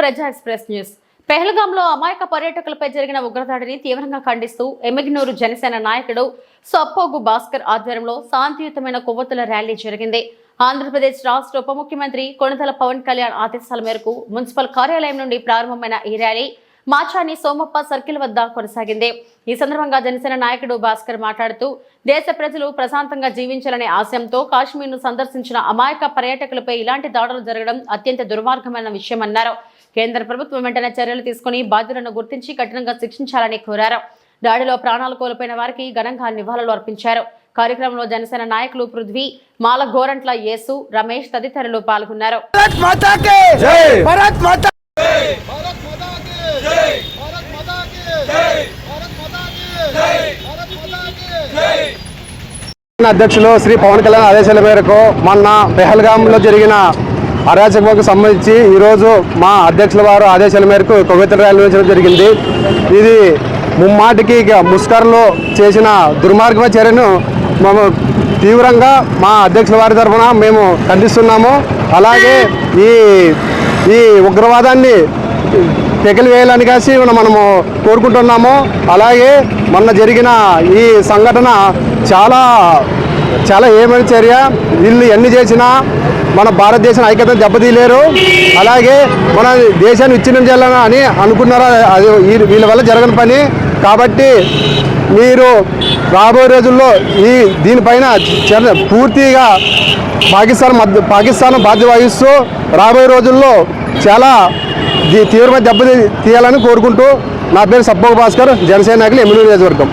ప్రజా express news. పెహల్గాంలో అమాయక పర్యాటకులపై జరిగిన ఉగ్రదాడిని తీవ్రంగా ఖండిస్తూ ఎమ్మిగనూరు జనసేన నాయకుడు సొప్పొగు భాస్కర్ ఆధ్వర్యంలో శాంతియుతమైన కొవ్వొత్తుల ర్యాలీ జరిగింది. ఆంధ్రప్రదేశ్ రాష్ట్ర ఉప ముఖ్యమంత్రి కొణిదెల పవన్ కళ్యాణ్ ఆదేశాల మేరకు మున్సిపల్ కార్యాలయం నుండి ప్రారంభమైన ఈ ర్యాలీ మాచాని సోమప్ప సర్కిల్ వద్ద కొనసాగింది. ఈ సందర్భంగా జనసేన నాయకుడు భాస్కర్ మాట్లాడుతూ దేశ ప్రజలు ప్రశాంతంగా జీవించాలనే ఆశయంతో కాశ్మీర్ను సందర్శించిన అమాయక పర్యాటకులపై ఇలాంటి దాడులు జరగడం అత్యంత దుర్మార్గమైన విషయమన్నారు. కేంద్ర ప్రభుత్వం వెంటనే చర్యలు తీసుకుని బాధ్యులను గుర్తించి కఠినంగా శిక్షించాలని కోరారు. దాడిలో ప్రాణాలు కోల్పోయిన వారికి ఘనంగా నివాళులు అర్పించారు. కార్యక్రమంలో జనసేన నాయకులు పృథ్వీ, మాల గోరంట్ల యేసు, రమేష్ తదితరులు పాల్గొన్నారు. అధ్యక్షులు శ్రీ పవన్ కళ్యాణ్ ఆదేశాల మేరకు మొన్న పెహల్గాంలో జరిగిన అరాచకకు సంబంధించి ఈరోజు మా అధ్యక్షుల వారు ఆదేశాల మేరకు కొవ్వొత్తుల ర్యాలీ నిర్వహించడం జరిగింది. ఇది ముమ్మాటికి ముస్కర్లో చేసిన దుర్మార్గ చర్యను మేము తీవ్రంగా మా అధ్యక్షుల వారి తరఫున మేము ఖండిస్తున్నాము. అలాగే ఈ ఉగ్రవాదాన్ని పెకిలి వేయాలని కాసి మనము కోరుకుంటున్నాము. అలాగే మొన్న జరిగిన ఈ సంఘటన చాలా ఏమైనా చర్య. వీళ్ళు ఎన్ని చేసినా మన భారతదేశం ఐక్యతను దెబ్బతీయలేరు. అలాగే మన దేశాన్ని విచ్ఛిన్నం చేయాలని అని అనుకున్నారా, అది వీళ్ళ వల్ల జరగని పని. కాబట్టి మీరు రాబోయే రోజుల్లో దీనిపైన పూర్తిగా పాకిస్తాన్ బాధ్యత వహిస్తూ రాబోయే రోజుల్లో చాలా తీవ్రమైన దెబ్బ తీయాలని కోరుకుంటూ, నా పేరు సొప్పొగు భాస్కర్, జనసేన నాయకులు, ఎమ్మిగనూరు నియోజకవర్గం.